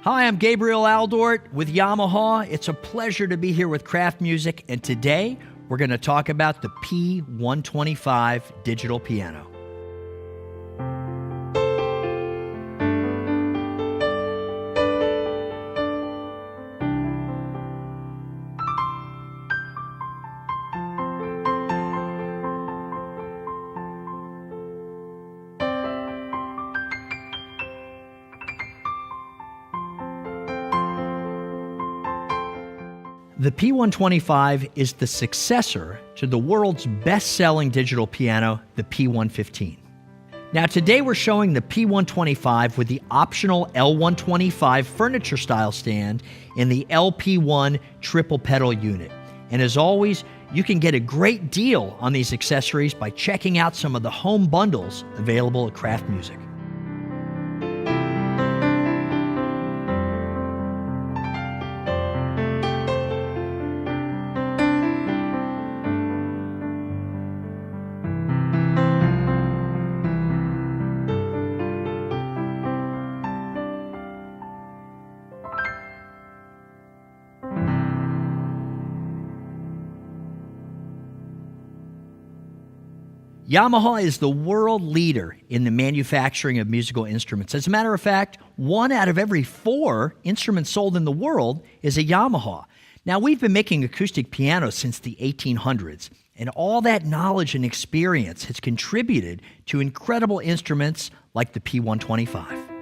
Hi, I'm Gabriel Aldort with Yamaha. It's a pleasure to be here with Craft Music, and today we're going to talk about the P125 digital piano. The P125 is the successor to the world's best-selling digital piano, the P115. Now today we're showing the P125 with the optional L125 furniture style stand in the LP1 triple pedal unit. And as always, you can get a great deal on these accessories by checking out some of the home bundles available at Craft Music. Yamaha is the world leader in the manufacturing of musical instruments. As a matter of fact, 1 out of every 4 instruments sold in the world is a Yamaha. Now, we've been making acoustic pianos since the 1800s, and all that knowledge and experience has contributed to incredible instruments like the P125.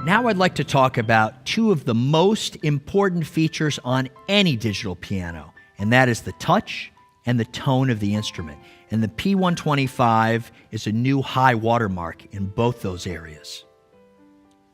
Now I'd like to talk about 2 of the most important features on any digital piano, and that is the touch and the tone of the instrument. And the P125 is a new high watermark in both those areas.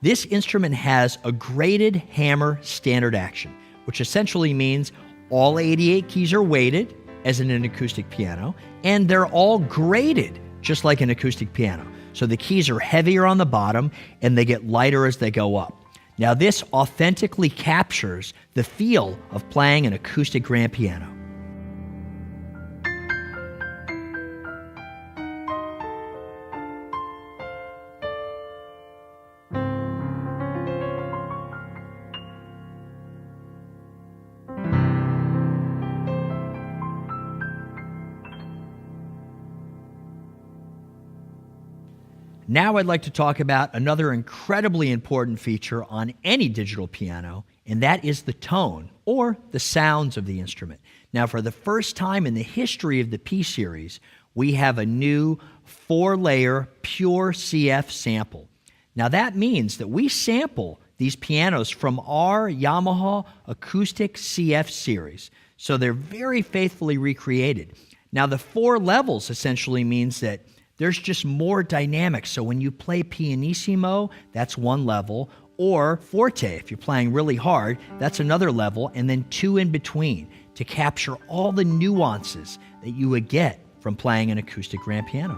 This instrument has a graded hammer standard action, which essentially means all 88 keys are weighted, as in an acoustic piano, and they're all graded, just like an acoustic piano. So the keys are heavier on the bottom and they get lighter as they go up. Now this authentically captures the feel of playing an acoustic grand piano. Now I'd like to talk about another incredibly important feature on any digital piano, and that is the tone, or the sounds of the instrument. Now, for the first time in the history of the P-Series, we have a new 4-layer pure CF sample. Now that means that we sample these pianos from our Yamaha Acoustic CF series, so they're very faithfully recreated. Now the 4 levels essentially means that there's just more dynamics. So when you play pianissimo, that's 1 level, or forte, if you're playing really hard, that's another level, and then 2 in between to capture all the nuances that you would get from playing an acoustic grand piano.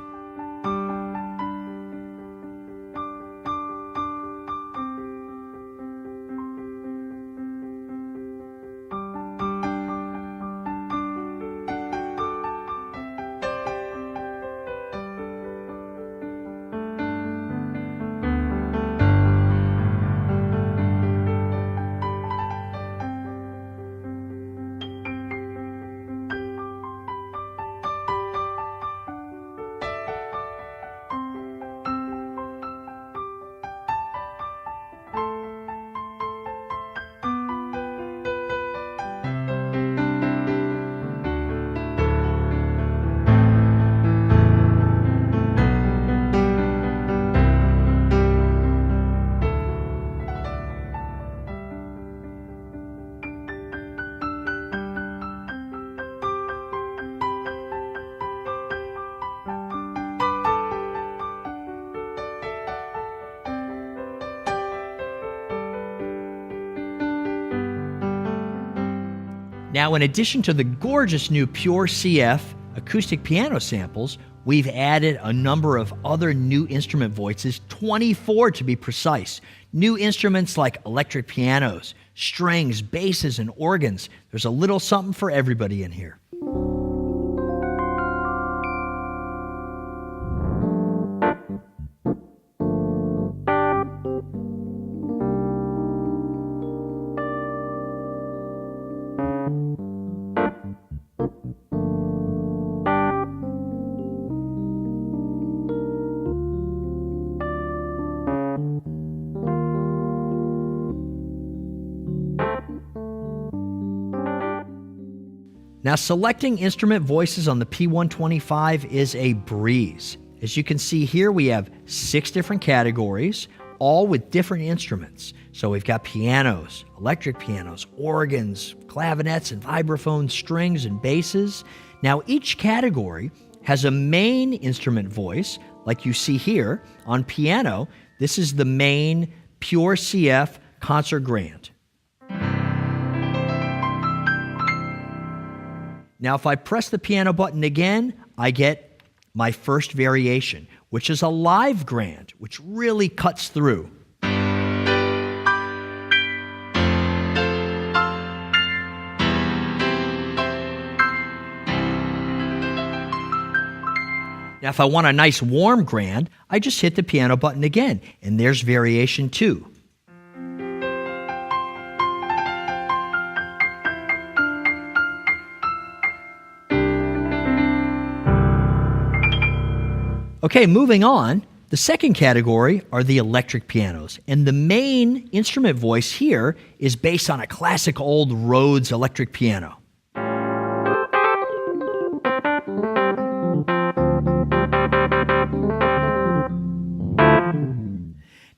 Now, in addition to the gorgeous new Pure CF acoustic piano samples, we've added a number of other new instrument voices, 24 to be precise. New instruments like electric pianos, strings, basses, and organs. There's a little something for everybody in here. Now, selecting instrument voices on the P125 is a breeze. As you can see here, we have 6 different categories, all with different instruments. So we've got pianos, electric pianos, organs, clavinets and vibraphones, strings and basses. Now, each category has a main instrument voice, like you see here. On piano, this is the main Pure CF Concert Grand. Now, if I press the piano button again, I get my first variation, which is a live grand, which really cuts through. Now, if I want a nice warm grand, I just hit the piano button again, and there's variation 2. Okay, moving on. The second category are the electric pianos, and the main instrument voice here is based on a classic old Rhodes electric piano.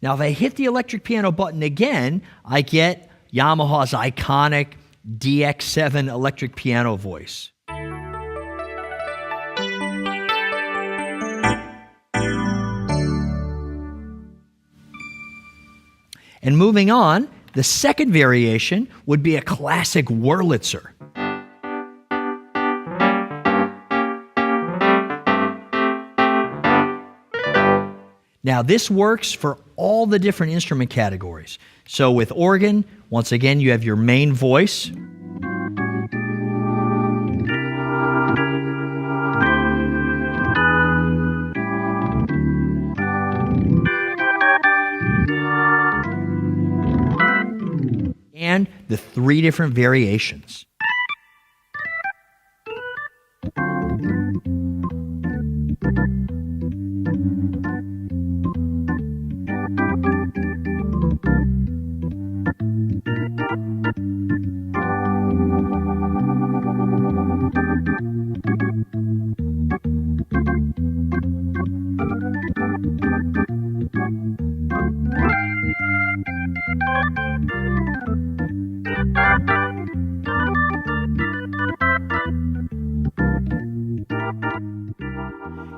Now, if I hit the electric piano button again, I get Yamaha's iconic DX7 electric piano voice. And moving on, the second variation would be a classic Wurlitzer. Now, this works for all the different instrument categories. So with organ, once again, you have your main voice. And the 3 different variations.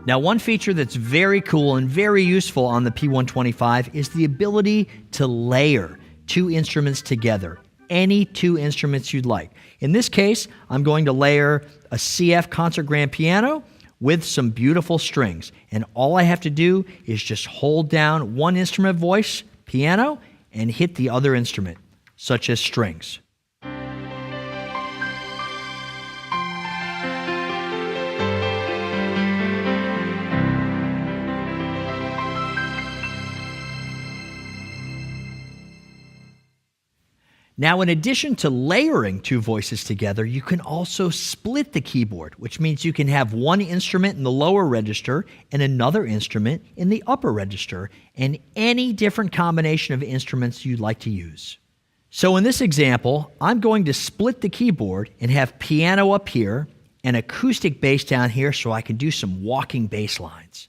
Now, one feature that's very cool and very useful on the P125 is the ability to layer 2 instruments together, any 2 instruments you'd like. In this case, I'm going to layer a CF Concert Grand piano with some beautiful strings. And all I have to do is just hold down one instrument voice, piano, and hit the other instrument, such as strings. Now, in addition to layering 2 voices together, you can also split the keyboard, which means you can have one instrument in the lower register and another instrument in the upper register, and any different combination of instruments you'd like to use. So in this example, I'm going to split the keyboard and have piano up here and acoustic bass down here so I can do some walking bass lines.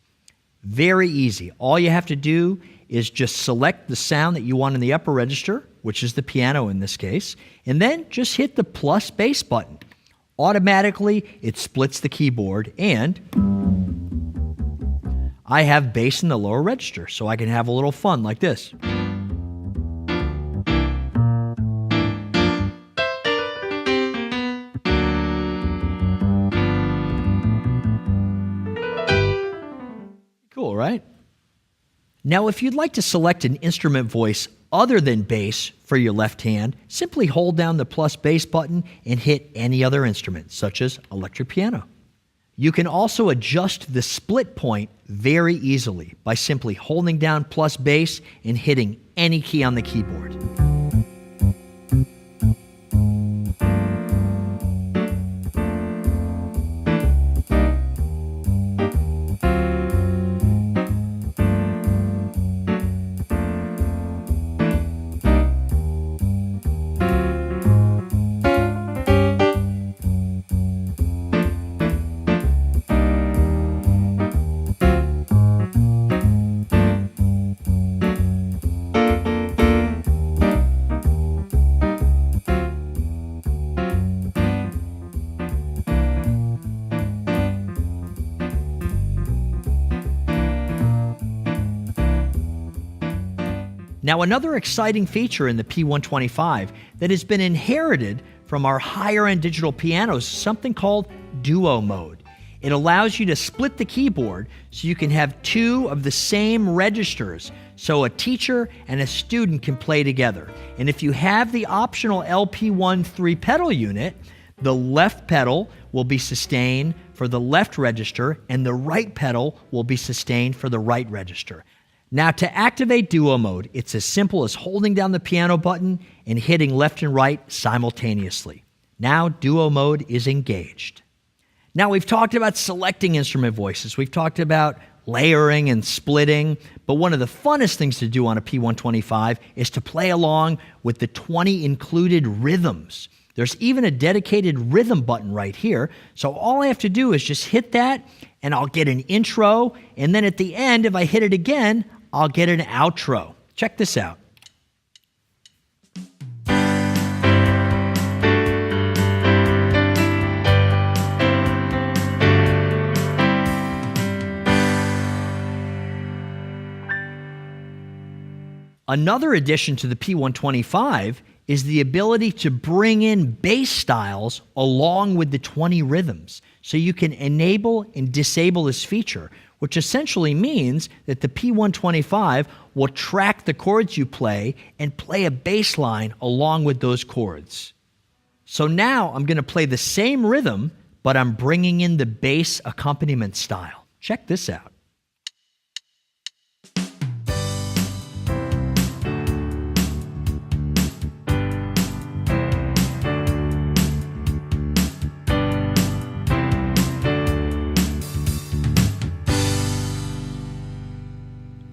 Very easy. All you have to do is just select the sound that you want in the upper register, which is the piano in this case, and then just hit the plus bass button. Automatically, it splits the keyboard, and I have bass in the lower register, so I can have a little fun like this. Now, if you'd like to select an instrument voice other than bass for your left hand, simply hold down the plus bass button and hit any other instrument, such as electric piano. You can also adjust the split point very easily by simply holding down plus bass and hitting any key on the keyboard. Now, another exciting feature in the P125 that has been inherited from our higher-end digital pianos is something called duo mode. It allows you to split the keyboard so you can have two of the same registers, so a teacher and a student can play together. And if you have the optional LP1 3-pedal unit, the left pedal will be sustained for the left register and the right pedal will be sustained for the right register. Now, to activate duo mode, it's as simple as holding down the piano button and hitting left and right simultaneously. Now, duo mode is engaged. Now, we've talked about selecting instrument voices. We've talked about layering and splitting, but one of the funnest things to do on a P125 is to play along with the 20 included rhythms. There's even a dedicated rhythm button right here, so all I have to do is just hit that, and I'll get an intro, and then at the end, if I hit it again, I'll get an outro. Check this out. Another addition to the P125 is the ability to bring in bass styles along with the 20 rhythms. So you can enable and disable this feature, which essentially means that the P125 will track the chords you play and play a bass line along with those chords. So now I'm going to play the same rhythm, but I'm bringing in the bass accompaniment style. Check this out.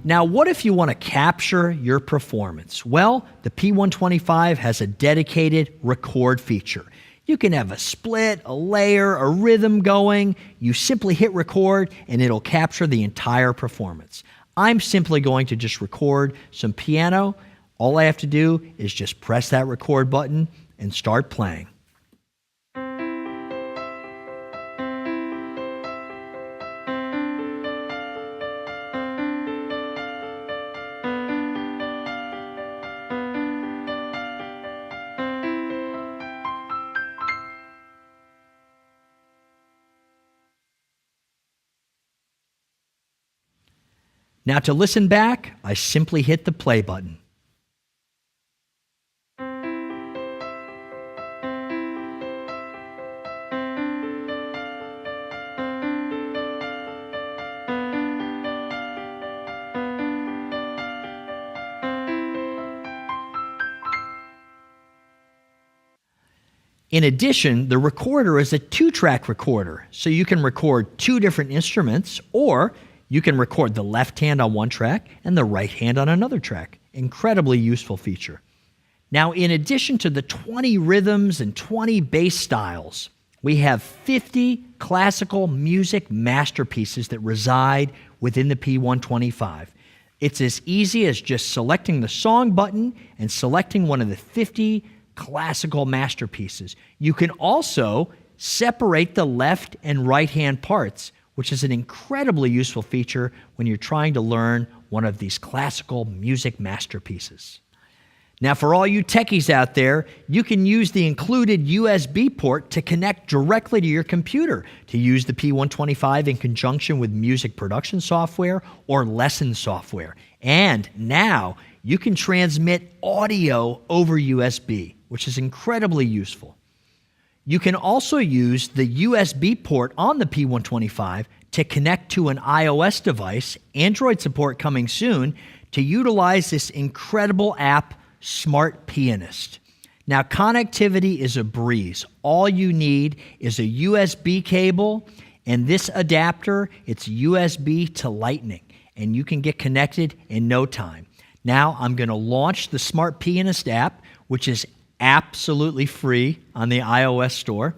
Now, what if you want to capture your performance? Well, the P125 has a dedicated record feature. You can have a split, a layer, a rhythm going. You simply hit record and it'll capture the entire performance. I'm simply going to just record some piano. All I have to do is just press that record button and start playing. Now, to listen back, I simply hit the play button. In addition, the recorder is a 2-track recorder, so you can record 2 different instruments, or you can record the left hand on one track and the right hand on another track. Incredibly useful feature. Now, in addition to the 20 rhythms and 20 bass styles, we have 50 classical music masterpieces that reside within the P125. It's as easy as just selecting the song button and selecting one of the 50 classical masterpieces. You can also separate the left and right hand parts, which is an incredibly useful feature when you're trying to learn one of these classical music masterpieces. Now, for all you techies out there, you can use the included USB port to connect directly to your computer to use the P125 in conjunction with music production software or lesson software. And now you can transmit audio over USB, which is incredibly useful. You can also use the USB port on the P125 to connect to an iOS device, Android support coming soon, to utilize this incredible app, Smart Pianist. Now, connectivity is a breeze. All you need is a USB cable and this adapter. It's USB to Lightning, and you can get connected in no time. Now, I'm going to launch the Smart Pianist app, which is absolutely free on the iOS store.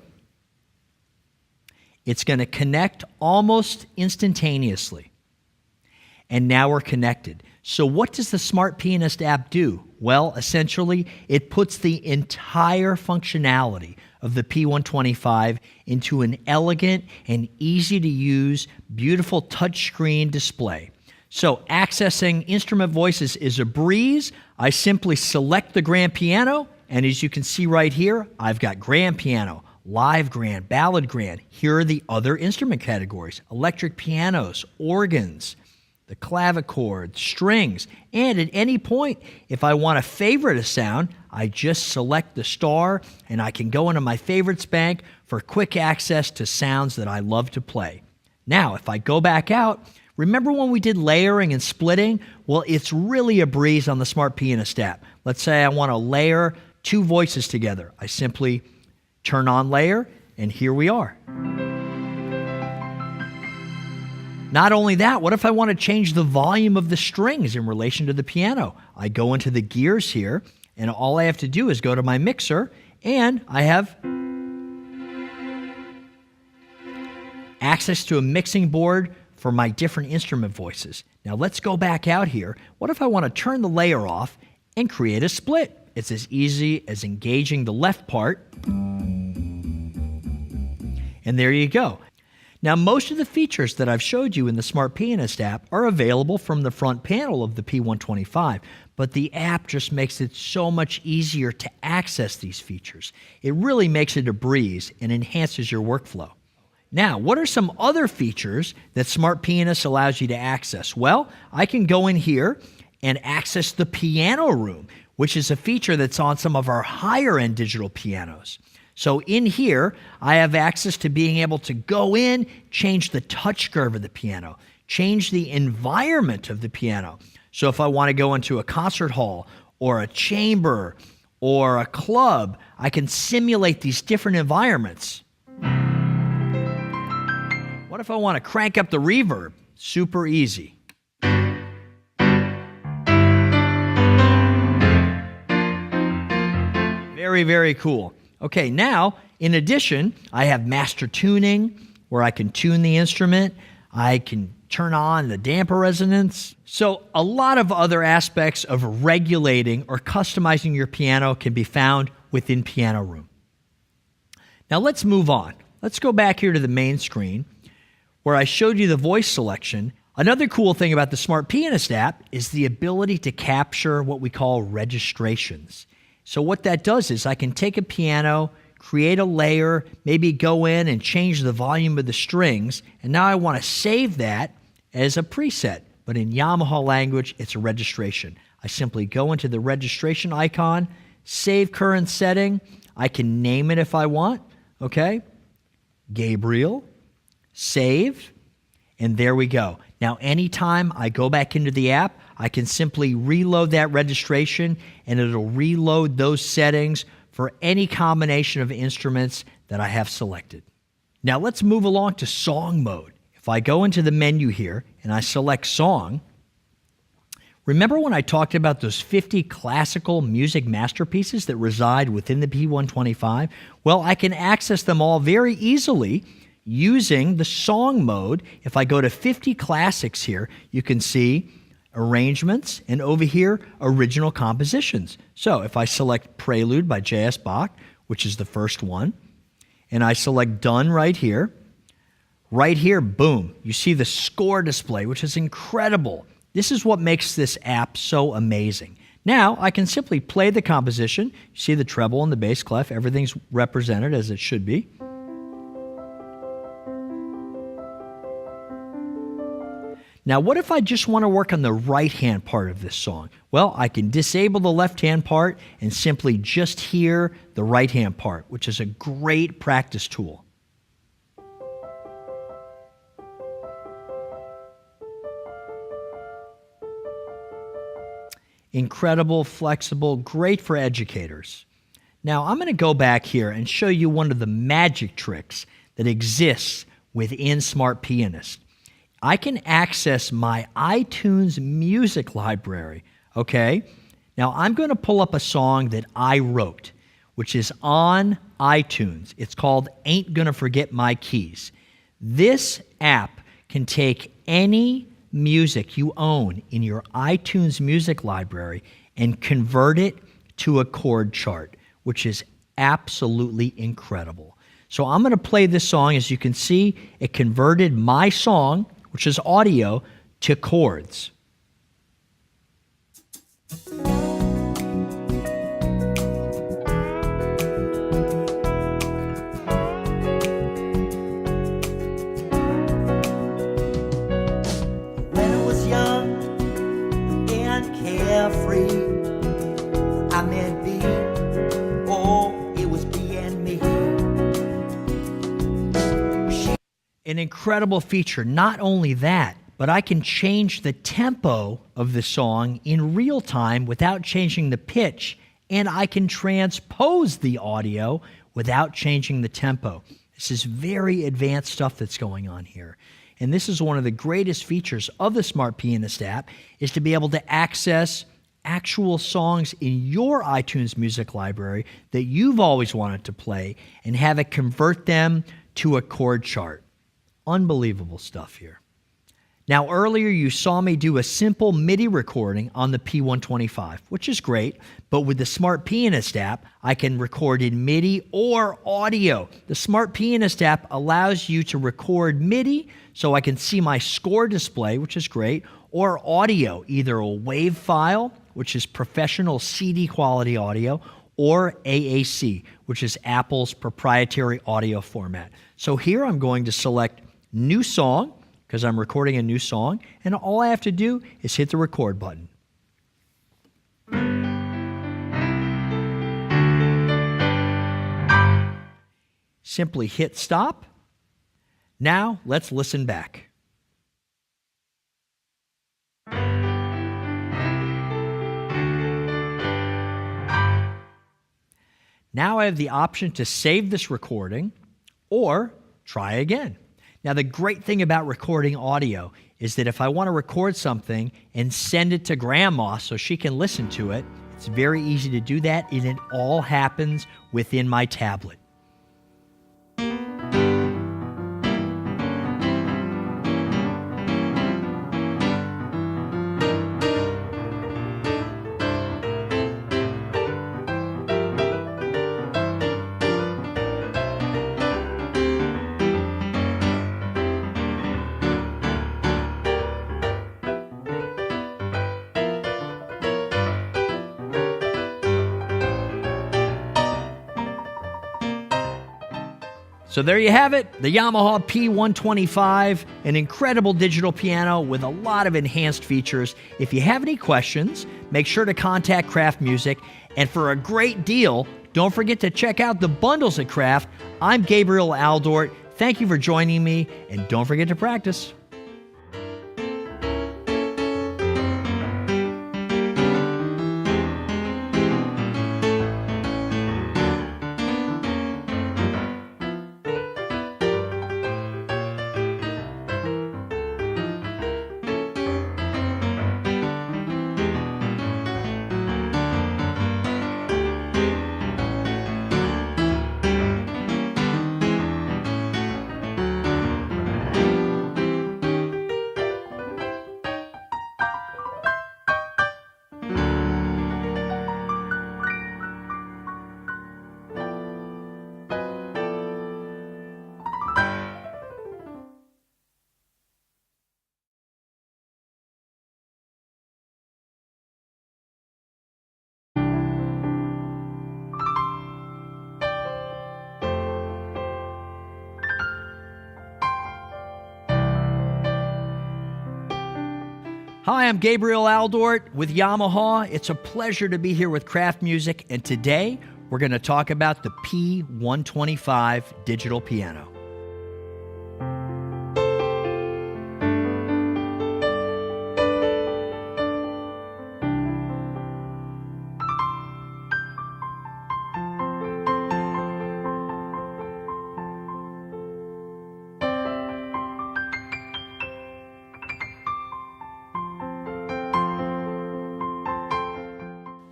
It's going to connect almost instantaneously. And now we're connected. So what does the Smart Pianist app do? Well, essentially, it puts the entire functionality of the P125 into an elegant and easy-to-use, beautiful touchscreen display. So accessing instrument voices is a breeze. I simply select the grand piano, and as you can see right here, I've got grand piano, live grand, ballad grand. Here are the other instrument categories: electric pianos, organs, the clavichord, strings, and at any point, if I want to favorite a sound, I just select the star and I can go into my favorites bank for quick access to sounds that I love to play. Now, if I go back out, remember when we did layering and splitting? Well, it's really a breeze on the Smart Pianist app. Let's say I want to layer two voices together. I simply turn on layer, and here we are. Not only that, what if I want to change the volume of the strings in relation to the piano? I go into the gears here, and all I have to do is go to my mixer, and I have access to a mixing board for my different instrument voices. Now let's go back out here. What if I want to turn the layer off and create a split? It's as easy as engaging the left part, and there you go. Now, most of the features that I've showed you in the Smart Pianist app are available from the front panel of the P125, but the app just makes it so much easier to access these features. It really makes it a breeze and enhances your workflow. Now, what are some other features that Smart Pianist allows you to access? Well, I can go in here and access the piano room, which is a feature that's on some of our higher-end digital pianos. So in here, I have access to being able to go in, change the touch curve of the piano, change the environment of the piano. So if I want to go into a concert hall or a chamber or a club, I can simulate these different environments. What if I want to crank up the reverb? Super easy. Very, very cool. Okay, now, in addition, I have master tuning, where I can tune the instrument. I can turn on the damper resonance. So a lot of other aspects of regulating or customizing your piano can be found within Piano Room. Now let's move on. Let's go back here to the main screen, where I showed you the voice selection. Another cool thing about the Smart Pianist app is the ability to capture what we call registrations. So what that does is I can take a piano, create a layer, maybe go in and change the volume of the strings, and now I want to save that as a preset. But in Yamaha language, it's a registration. I simply go into the registration icon, save current setting. I can name it if I want, okay? Gabriel, save, and there we go. Now, anytime I go back into the app, I can simply reload that registration, and it'll reload those settings for any combination of instruments that I have selected. Now, let's move along to song mode. If I go into the menu here and I select song, remember when I talked about those 50 classical music masterpieces that reside within the P125? Well, I can access them all very easily using the song mode. If I go to 50 classics here, you can see arrangements, and over here, original compositions. So if I select Prelude by J.S. Bach, which is the first one, and I select Done right here, boom, you see the score display, which is incredible. This is what makes this app so amazing. Now, I can simply play the composition. You see the treble and the bass clef, everything's represented as it should be. Now, what if I just want to work on the right-hand part of this song? Well, I can disable the left-hand part and simply just hear the right-hand part, which is a great practice tool. Incredible, flexible, great for educators. Now, I'm going to go back here and show you one of the magic tricks that exists within Smart Pianist. I can access my iTunes music library, okay? Now, I'm going to pull up a song that I wrote, which is on iTunes. It's called Ain't Gonna Forget My Keys. This app can take any music you own in your iTunes music library and convert it to a chord chart, which is absolutely incredible. So I'm going to play this song. As you can see, it converted my song, which is audio, to chords. Free, I meant be, oh, it was being me. An incredible feature. Not only that, but I can change the tempo of the song in real time without changing the pitch, and I can transpose the audio without changing the tempo. This is very advanced stuff that's going on here. And this is one of the greatest features of the Smart Pianist app, is to be able to access actual songs in your iTunes music library that you've always wanted to play and have it convert them to a chord chart. Unbelievable stuff here. Now, earlier you saw me do a simple MIDI recording on the P125, which is great, but with the Smart Pianist app, I can record in MIDI or audio. The Smart Pianist app allows you to record MIDI so I can see my score display, which is great, or audio, either a WAV file, which is professional CD quality audio, or AAC, which is Apple's proprietary audio format. So here I'm going to select New Song, because I'm recording a new song, and all I have to do is hit the record button. Simply hit stop. Now let's listen back. Now I have the option to save this recording or try again. Now, the great thing about recording audio is that if I want to record something and send it to Grandma so she can listen to it, it's very easy to do that, and it all happens within my tablet. So there you have it, the Yamaha P125, an incredible digital piano with a lot of enhanced features. If you have any questions, make sure to contact Craft Music. And for a great deal, don't forget to check out the bundles at Craft. I'm Gabriel Aldort. Thank you for joining me, and don't forget to practice. Hi, I'm Gabriel Aldort with Yamaha. It's a pleasure to be here with Craft Music, and today we're going to talk about the P125 digital piano.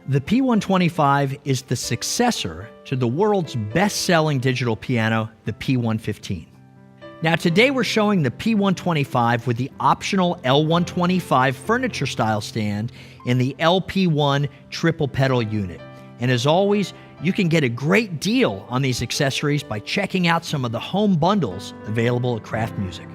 The P125 is the successor to the world's best-selling digital piano, the P115. Now today we're showing the P125 with the optional L125 furniture style stand in the LP1 triple pedal unit. And as always, you can get a great deal on these accessories by checking out some of the home bundles available at Craft Music.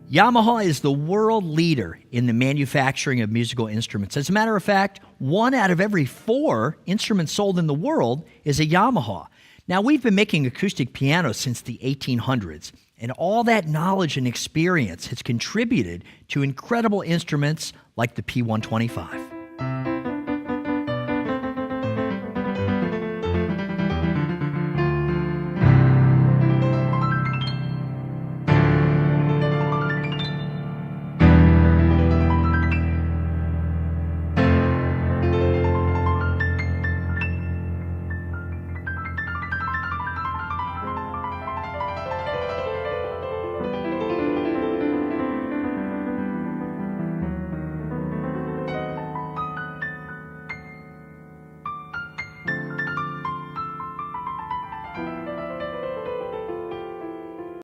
Yamaha is the world leader in the manufacturing of musical instruments. As a matter of fact, 1 out of every 4 instruments sold in the world is a Yamaha. Now, we've been making acoustic pianos since the 1800s, and all that knowledge and experience has contributed to incredible instruments like the P125.